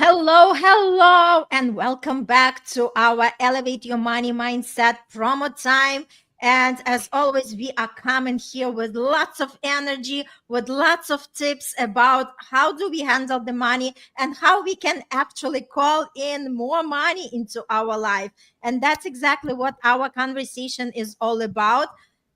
Hello, hello, and welcome back to our Elevate Your Money Mindset promo time. And as always, we are coming here with lots of energy, with lots of tips about how do we handle the money and how we can actually call in more money into our life. And that's exactly what our conversation is all about.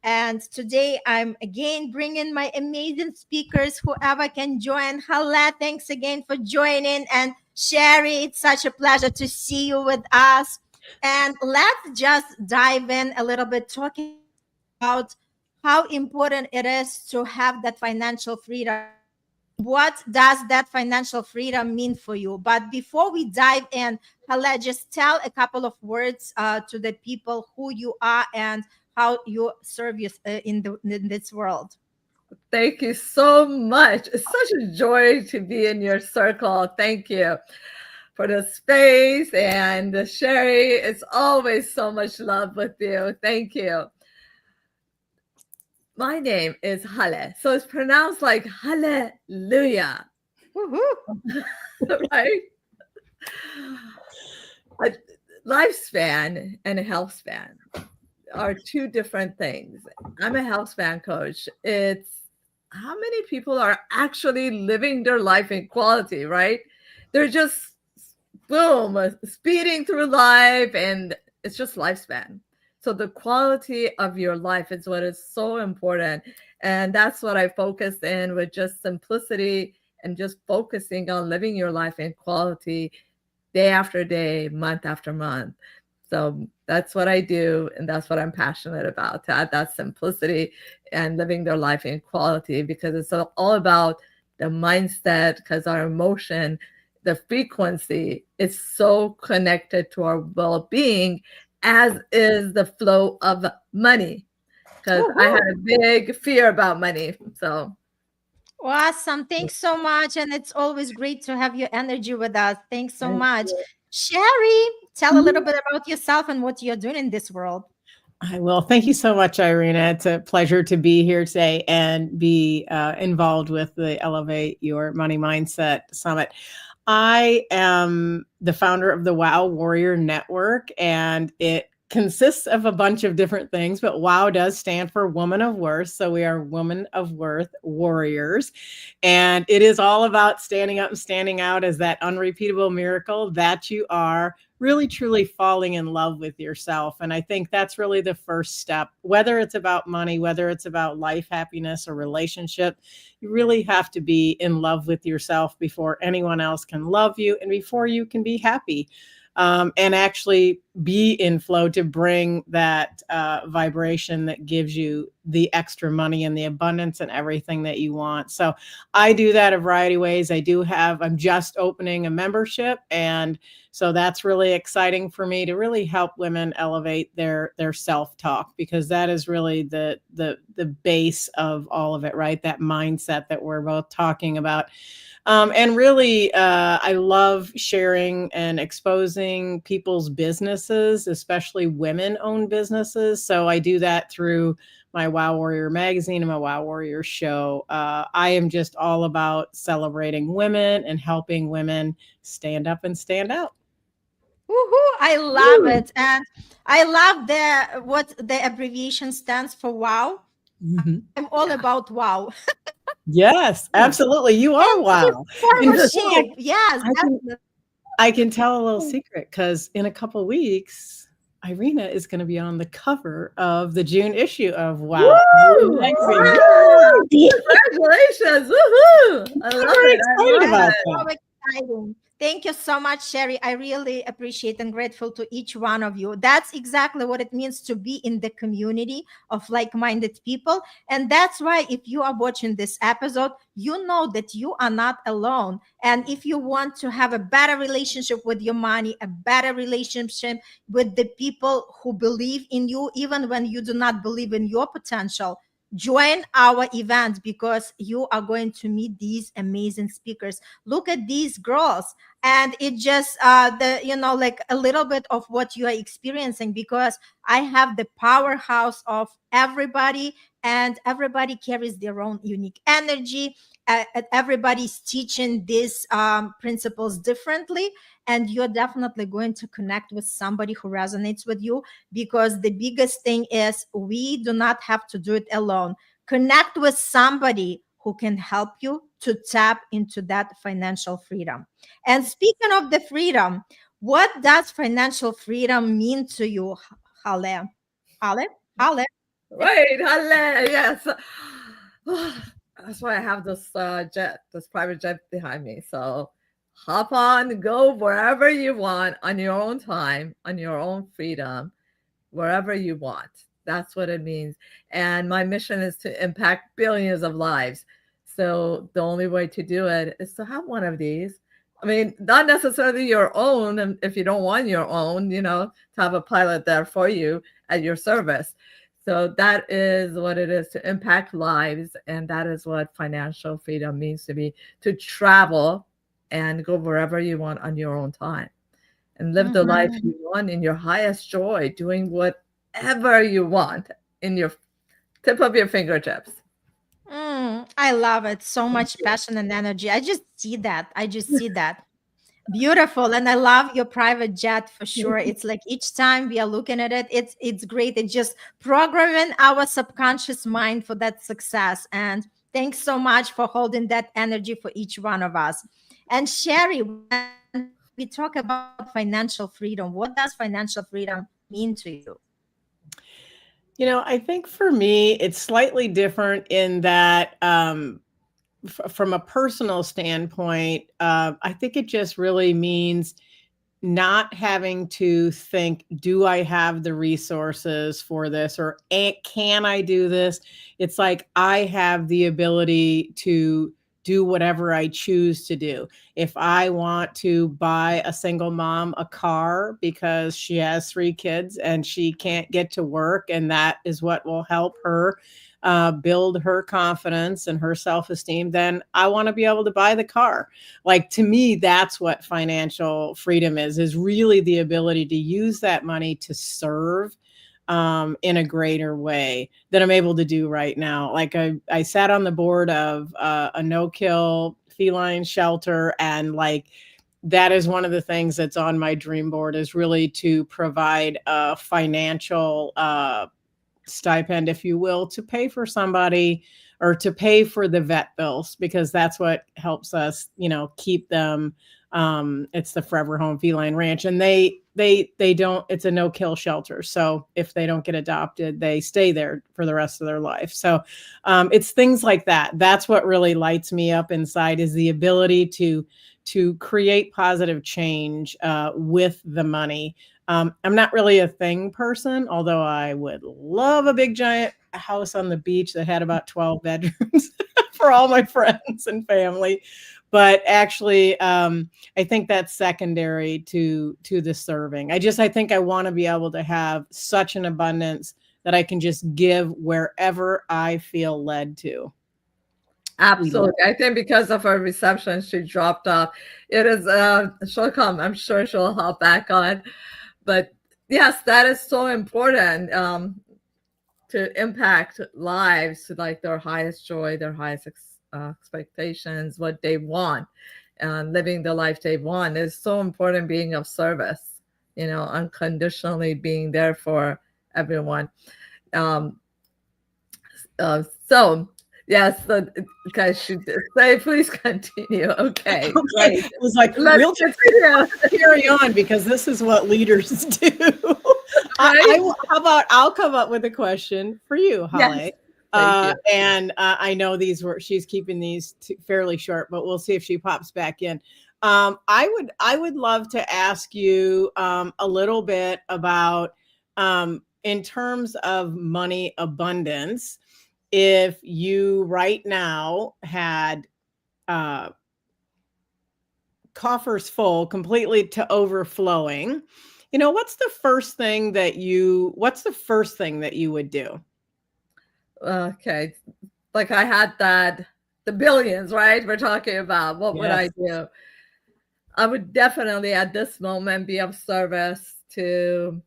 And today I'm again bringing my amazing speakers, whoever can join. Haleh, thanks again for joining. And Sherri, it's such a pleasure to see you with us. And let's just dive in a little bit, talking about how important it is to have that financial freedom. What does that financial freedom mean for you? But before we dive in, Haleh, just tell a couple of words to the people who you are and how you serve you in this world. Thank you so much. It's such a joy to be in your circle. Thank you for the space. And Sherry, it's always so much love with you. Thank you. My name is Haleh. So it's pronounced like Hallelujah. Woohoo! Right? A lifespan and a health span are two different things. I'm a health span coach. It's how many people are actually living their life in quality, right? They're just boom, speeding through life, and it's just lifespan. So the quality of your life is what is so important. And that's what I focus in with, just simplicity and just focusing on living your life in quality day after day, month after month. So that's what I do, and that's what I'm passionate about, to add that simplicity and living their life in quality, because it's all about the mindset, because our emotion, the frequency is so connected to our well-being, as is the flow of money, because I had a big fear about money. So Awesome. Thanks so much. And it's always great to have your energy with us. Thanks so thank much. you. Sherri, tell a little Mhm. bit about yourself and what you're doing in this world. I will. Thank you so much, Irina. It's a pleasure to be here today and be involved with the Elevate Your Money Mindset Summit. I am the founder of the Wow Warrior Network, and it consists of a bunch of different things, but WOW does stand for Woman of Worth. So we are Woman of Worth Warriors. And it is all about standing up and standing out as that unrepeatable miracle that you are, really truly falling in love with yourself. And I think that's really the first step, whether it's about money, whether it's about life, happiness, or relationship. You really have to be in love with yourself before anyone else can love you and before you can be happy. And actually be in flow to bring that vibration that gives you the extra money and the abundance and everything that you want. So I do that a variety of ways. I'm just opening a membership, and so that's really exciting for me to really help women elevate their self-talk, because that is really the base of all of it, right? That mindset that we're both talking about. And really, I love sharing and exposing people's businesses, especially women-owned businesses. So I do that through my Wow Warrior magazine and my Wow Warrior show. I am just all about celebrating women and helping women stand up and stand out. Woohoo! I love Woo. it. And I love what the abbreviation stands for. Wow. Mhm. I'm all Yeah. about wow. Yes, absolutely. You are Thank you wow. for In the fact, shape. Yes, I can definitely. I can tell a little secret, because in a couple weeks, Irina is going to be on the cover of the June issue of Wow Woo! magazine. Wow! Yay! Congratulations! Woohoo! I love Very it. I excited love about it. So that. exciting. Thank you so much, Sherri. I really appreciate and grateful to each one of you. That's exactly what it means to be in the community of like-minded people. And that's why if you are watching this episode, you know that you are not alone. And if you want to have a better relationship with your money, a better relationship with the people who believe in you, even when you do not believe in your potential, join our event, because you are going to meet these amazing speakers. Look at these girls, and it just like a little bit of what you are experiencing, because I have the powerhouse of everybody, and everybody carries their own unique energy. everybody's teaching these principles differently, and you're definitely going to connect with somebody who resonates with you, because the biggest thing is we do not have to do it alone. Connect with somebody who can help you to tap into that financial freedom. And speaking of the freedom, what does financial freedom mean to you, Haleh? Haleh? Haleh? Right, Haleh, yes. That's why I have this this private jet behind me. So hop on, go wherever you want on your own time, on your own freedom, wherever you want. That's what it means. And my mission is to impact billions of lives. So the only way to do it is to have one of these. I mean, not necessarily your own, and if you don't want your own, to have a pilot there for you at your service. So that is what it is, to impact lives. And that is what financial freedom means to me, to travel and go wherever you want on your own time and live the life you want in your highest joy, doing whatever you want in your tip of your fingertips. I love it. So much passion and energy. I just see that. Beautiful. And I love your private jet for sure. It's like each time we are looking at it, it's great. It's just programming our subconscious mind for that success. And thanks so much for holding that energy for each one of us. And Sherri, when we talk about financial freedom, what does financial freedom mean to you? I think for me, it's slightly different in that from a personal standpoint, I think it just really means not having to think, do I have the resources for this, or can I do this? It's like I have the ability to do whatever I choose to do. If I want to buy a single mom a car because she has 3 kids and she can't get to work, and that is what will help her build her confidence and her self-esteem, then I want to be able to buy the car. Like, to me, that's what financial freedom is really the ability to use that money to serve in a greater way than I'm able to do right now. Like I sat on the board of a no-kill feline shelter, and like that is one of the things that's on my dream board, is really to provide a financial stipend, if you will, to pay for somebody or to pay for the vet bills, because that's what helps us, keep them. It's the Forever Home Feline Ranch, and they don't, it's a no-kill shelter. So if they don't get adopted, they stay there for the rest of their life. So it's things like that. That's what really lights me up inside, is the ability to create positive change with the money. I'm not really a thing person, although I would love a big giant house on the beach that had about 12 bedrooms for all my friends and family. But actually, I think that's secondary to the serving. I think I want to be able to have such an abundance that I can just give wherever I feel led to. Absolutely. I think because of her reception, she dropped off. It is, she'll come. I'm sure she'll hop back on. But yes, that is so important, to impact lives to like their highest joy, their highest expectations, what they want, and living the life they want is so important. Being of service, unconditionally being there for everyone. So yes, okay, she did say, please continue. Okay, great. It was like, we'll just carry on, because this is what leaders do. How about I'll come up with a question for you, Haleh. Yes. And I know she's keeping these fairly short, but we'll see if she pops back in. I would love to ask you a little bit about, in terms of money abundance, if you right now had coffers full completely to overflowing, what's the first thing that you would do? Okay. Like I had the billions, right? We're talking about what would I do? I would definitely at this moment be of service to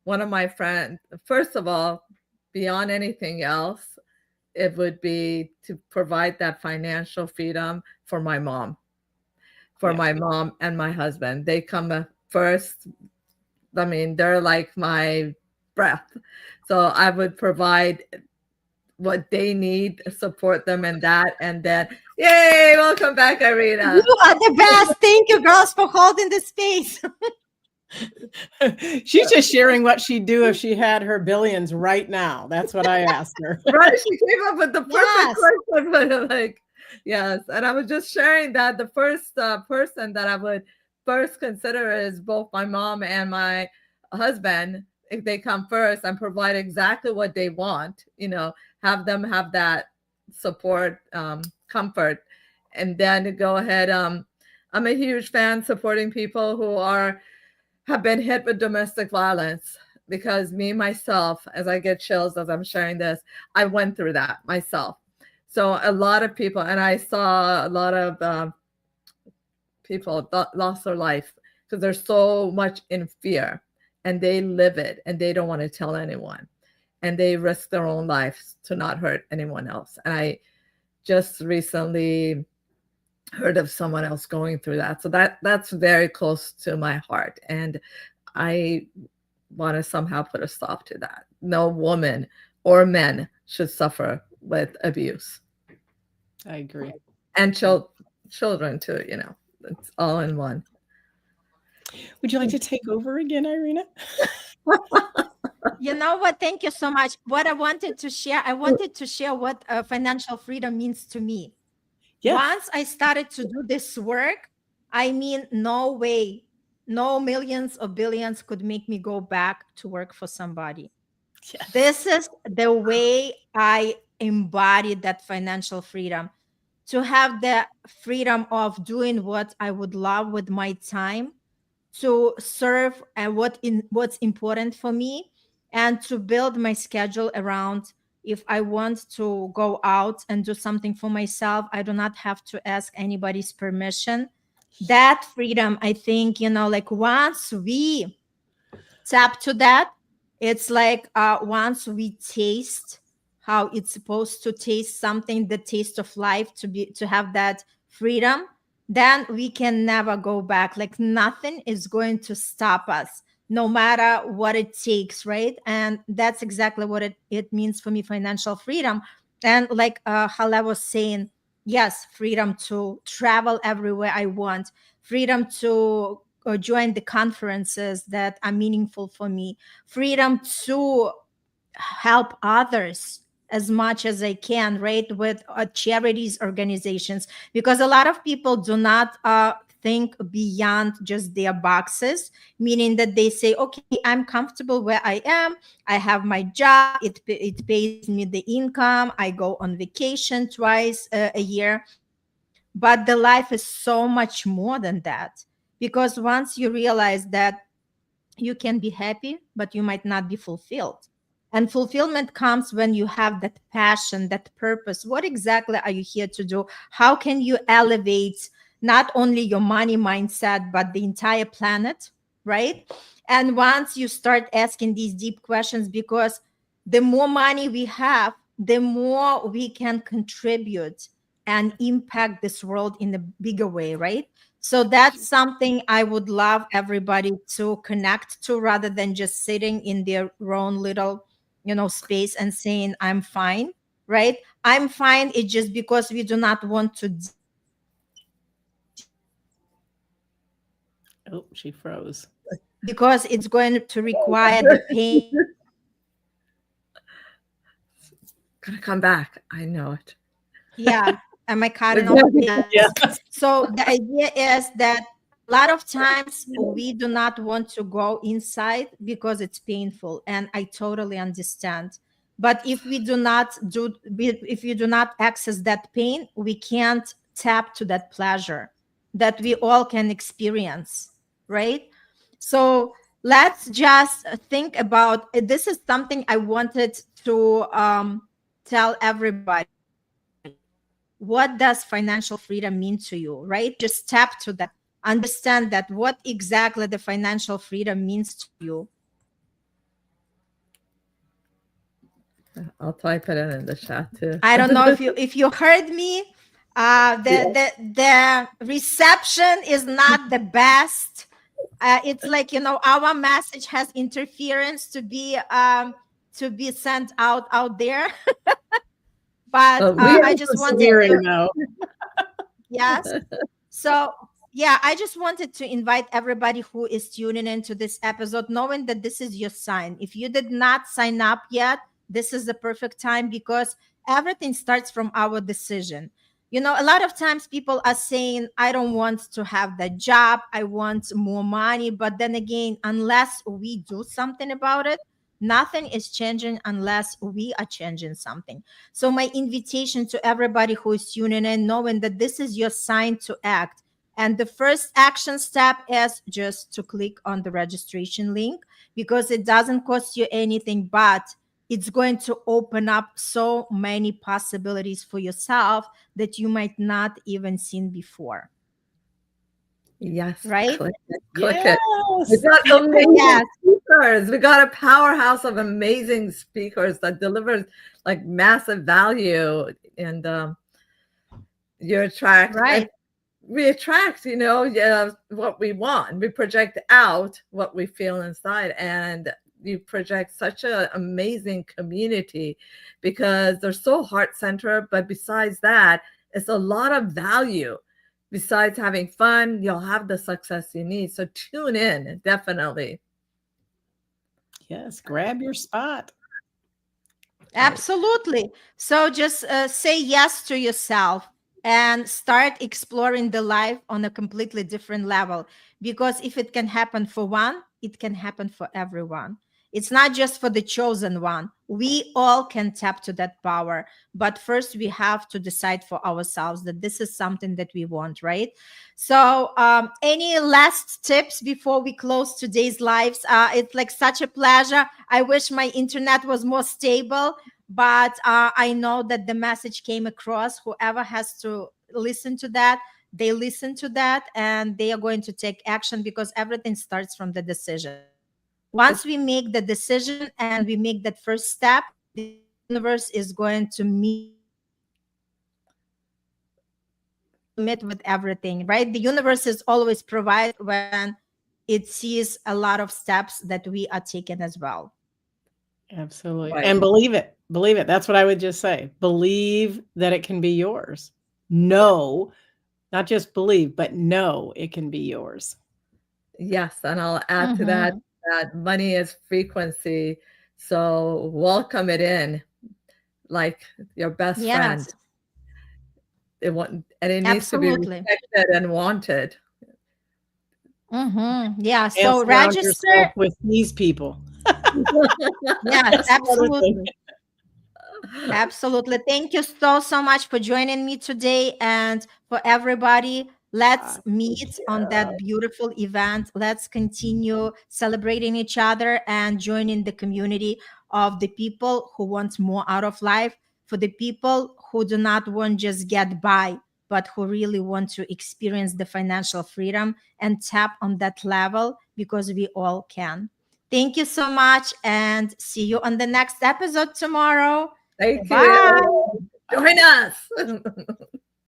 one of my friends. First of all, beyond anything else, it would be to provide that financial freedom for my mom, and my husband. They come first. I mean, they're like my breath. So I would provide what they need, support them in that. And then, yay, welcome back, Irina. You are the best. Thank you, girls, for holding the space. She's just sharing what she'd do if she had her billions right now. That's what I asked her. Right? She came up with the perfect Yes. question. But like, yes. And I was just sharing that the first person that I would first consider is both my mom and my husband. If they come first and provide exactly what they want, have them have that support, comfort, and then to go ahead. I'm a huge fan supporting people who have been hit with domestic violence, because me myself, as I get chills as I'm sharing this, I went through that myself. So a lot of people, and I saw a lot of people lost their life because they're so much in fear, and they live it and they don't want to tell anyone, and they risk their own lives to not hurt anyone else. And I just recently heard of someone else going through that. So that's very close to my heart. And I want to somehow put a stop to that. No woman or men should suffer with abuse. I agree. And children too, it's all in one. Would you like to take over again, Irina? You know what? Thank you so much. What I wanted to share what financial freedom means to me. Yes. Once I started to do this work, I mean, no way, no millions or billions could make me go back to work for somebody. Yes. This is the way I embodied that financial freedom, to have the freedom of doing what I would love with my time, to serve what's important for me, and to build my schedule around. If I want to go out and do something for myself, I do not have to ask anybody's permission. That freedom, I think, like once we tap to that, it's like once we taste how it's supposed to taste, something, the taste of life, to have that freedom, then we can never go back. Like nothing is going to stop us, no matter what it takes, right? And that's exactly what it means for me, financial freedom. And like Haleh was saying, yes, freedom to travel everywhere I want, freedom to join the conferences that are meaningful for me, freedom to help others as much as I can, right? With charities, organizations, because a lot of people do not think beyond just their boxes, meaning that they say, okay, I'm comfortable where I am. I have my job. It pays me the income. I go on vacation twice a year. But the life is so much more than that, because once you realize that you can be happy, but you might not be fulfilled. And fulfillment comes when you have that passion, that purpose. What exactly are you here to do? How can you elevate not only your money mindset, but the entire planet, right? And once you start asking these deep questions, because the more money we have, the more we can contribute and impact this world in a bigger way, right? So that's something I would love everybody to connect to, rather than just sitting in their own little, space and saying, I'm fine, right? I'm fine. It's just because we do not want to. Oh, she froze. Because it's going to require the pain. Gonna come back. I know it. Yeah. Am I cutting off? Yeah. So the idea is that a lot of times we do not want to go inside because it's painful, and I totally understand. But if we do not access that pain, we can't tap to that pleasure that we all can experience, right? So let's just think about this. Is something I wanted to tell everybody. What does financial freedom mean to you, right? Just tap to that. Understand that what exactly the financial freedom means to you. I'll type it in the chat too. I don't know if you heard me. The reception is not the best. It's like, our message has interference to be sent out there. But I just wanted to, yes. So yeah, I just wanted to invite everybody who is tuning into this episode, knowing that this is your sign. If you did not sign up yet, this is the perfect time, because everything starts from our decision. A lot of times people are saying, I don't want to have that job, I want more money. But then again, unless we do something about it, nothing is changing unless we are changing something. So my invitation to everybody who is tuning in, knowing that this is your sign to act. And the first action step is just to click on the registration link, because it doesn't cost you anything, but it's going to open up so many possibilities for yourself that you might not even seen before. Yes. Right? Click it. We got amazing speakers. We got a powerhouse of amazing speakers that delivers like massive value, and you attract. Right. We attract, what we want. We project out what we feel inside, and you project such an amazing community because they're so heart-centered. But besides that, it's a lot of value. Besides having fun, you'll have the success you need. So tune in, definitely. Yes, grab your spot. Absolutely. So just say yes to yourself and start exploring the life on a completely different level. Because if it can happen for one, it can happen for everyone. It's not just for the chosen one. We all can tap to that power. But first, we have to decide for ourselves that this is something that we want, right? So any last tips before we close today's lives? It's like such a pleasure. I wish my internet was more stable, but I know that the message came across. Whoever has to listen to that, they listen to that, and they are going to take action, because everything starts from the decision. Once we make the decision and we make that first step, the universe is going to meet with everything, right? The universe is always provide when it sees a lot of steps that we are taking as well. Absolutely. Right. And believe it. Believe it. That's what I would just say. Believe that it can be yours. No, not just believe, but know it can be yours. Yes. And I'll add to that money is frequency. So welcome it in like your best friend. It needs to be respected and wanted. Yeah. So register with these people. Yes, absolutely. Absolutely. Thank you so much for joining me today. And for everybody, let's meet on that beautiful event. Let's continue celebrating each other and joining the community of the people who want more out of life, for the people who do not want just get by, but who really want to experience the financial freedom and tap on that level, because we all can. Thank you so much, and see you on the next episode tomorrow. Thank Bye. you. Join us.